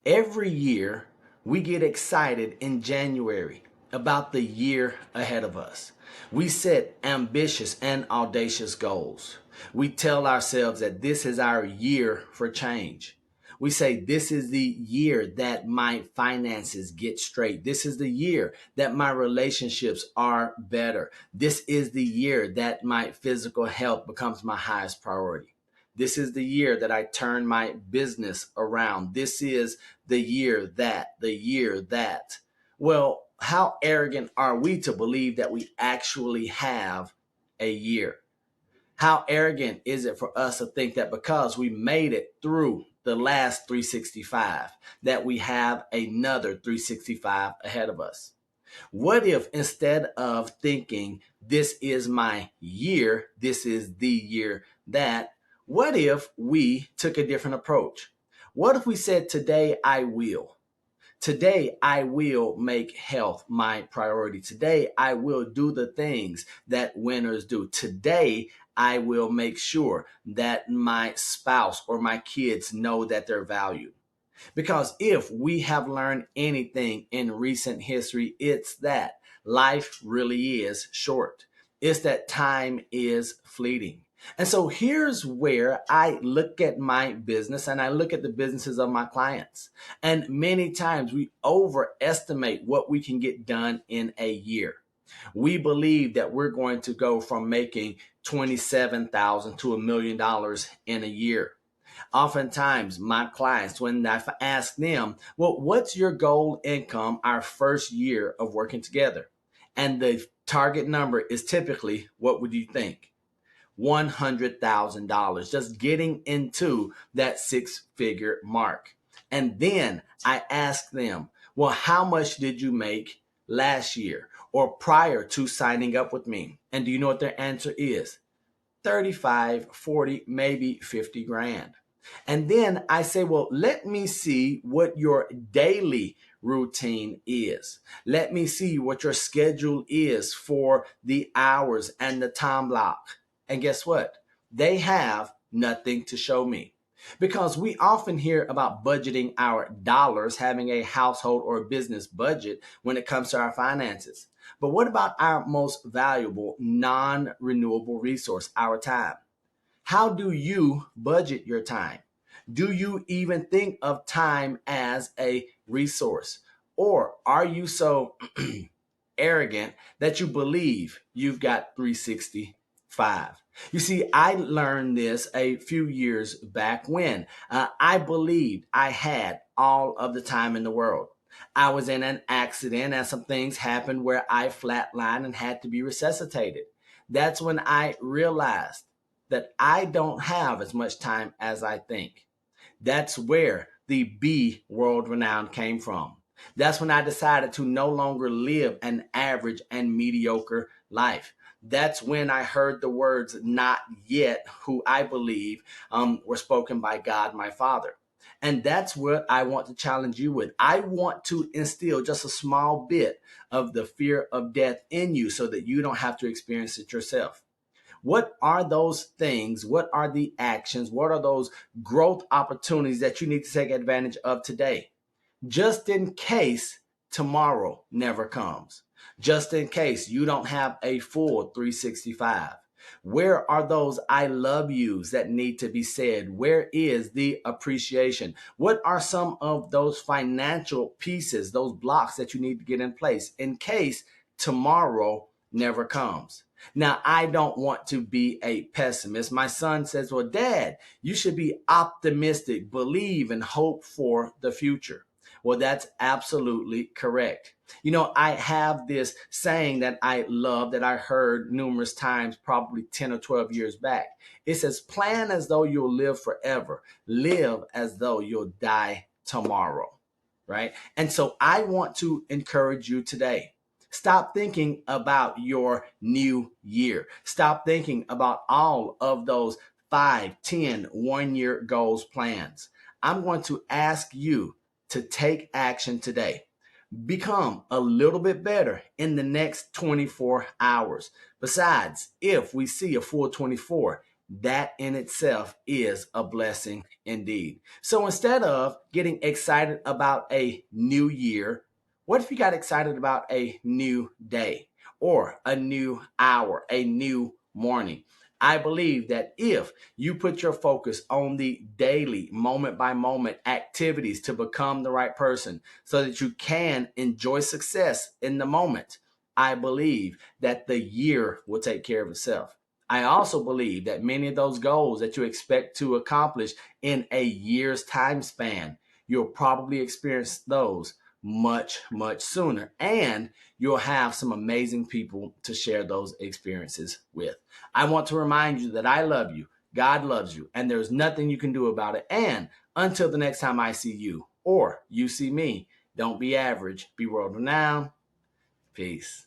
Every year, we get excited in January about the year ahead of us. We set ambitious and audacious goals. We tell ourselves that this is our year for change. We say, this is the year that my finances get straight. This is the year that my relationships are better. This is the year that my physical health becomes my highest priority. This is the year that I turn my business around. This is the year that. Well, how arrogant are we to believe that we actually have a year? How arrogant is it for us to think that because we made it through the last 365, that we have another 365 ahead of us? What if instead of thinking this is my year, this is the year that, what if we took a different approach? What if we said, today I will? Today, I will make health my priority. Today, I will do the things that winners do. Today, I will make sure that my spouse or my kids know that they're valued. Because if we have learned anything in recent history, it's that life really is short. It's that time is fleeting. And so here's where I look at my business and I look at the businesses of my clients. And many times we overestimate what we can get done in a year. We believe that we're going to go from making 27,000 to $1 million in a year. Oftentimes, my clients, when I ask them, well, what's your goal income our first year of working together? And the target number is typically, what would you think? $100,000, just getting into that six-figure mark. And then I ask them, well, how much did you make last year or prior to signing up with me? And do you know what their answer is? 35, 40, maybe 50 grand. And then I say, well, let me see what your daily routine is. Let me see what your schedule is for the hours and the time block. And guess what? They have nothing to show me. Because we often hear about budgeting our dollars, having a household or business budget when it comes to our finances. But what about our most valuable non-renewable resource, our time? How do you budget your time? Do you even think of time as a resource? Or are you so arrogant that you believe you've got 365? You see, I learned this a few years back when I believed I had all of the time in the world. I was in an accident and some things happened where I flatlined and had to be resuscitated. That's when I realized that I don't have as much time as I think. That's where the B world renown came from. That's when I decided to no longer live an average and mediocre life. That's when I heard the words "not yet," who I believe were spoken by God, my Father. And that's what I want to challenge you with. I want to instill just a small bit of the fear of death in you so that you don't have to experience it yourself. What are those things? What are the actions? What are those growth opportunities that you need to take advantage of today? Just in case tomorrow never comes. Just in case you don't have a full 365. Where are those I love yous that need to be said? Where is the appreciation? What are some of those financial pieces, those blocks that you need to get in place in case tomorrow never comes? Now, I don't want to be a pessimist. My son says, well, Dad, you should be optimistic, believe and hope for the future. Well, that's absolutely correct. You know, I have this saying that I love that I heard numerous times, probably 10 or 12 years back. It says, plan as though you'll live forever, live as though you'll die tomorrow, right? And so I want to encourage you today. Stop thinking about your new year. Stop thinking about all of those 5, 10, 1 year goals, plans. I'm going to ask you to take action today. Become a little bit better in the next 24 hours. Besides, if we see a full 24 that in itself is a blessing indeed. So instead of getting excited about a new year, what if you got excited about a new day or a new hour, a new morning? I believe that if you put your focus on the daily, moment by moment activities to become the right person so that you can enjoy success in the moment, I believe that the year will take care of itself. I also believe that many of those goals that you expect to accomplish in a year's time span, you'll probably experience those much, much sooner. And you'll have some amazing people to share those experiences with. I want to remind you that I love you, God loves you, and there's nothing you can do about it. And until the next time I see you or you see me, don't be average, be world renowned. Peace.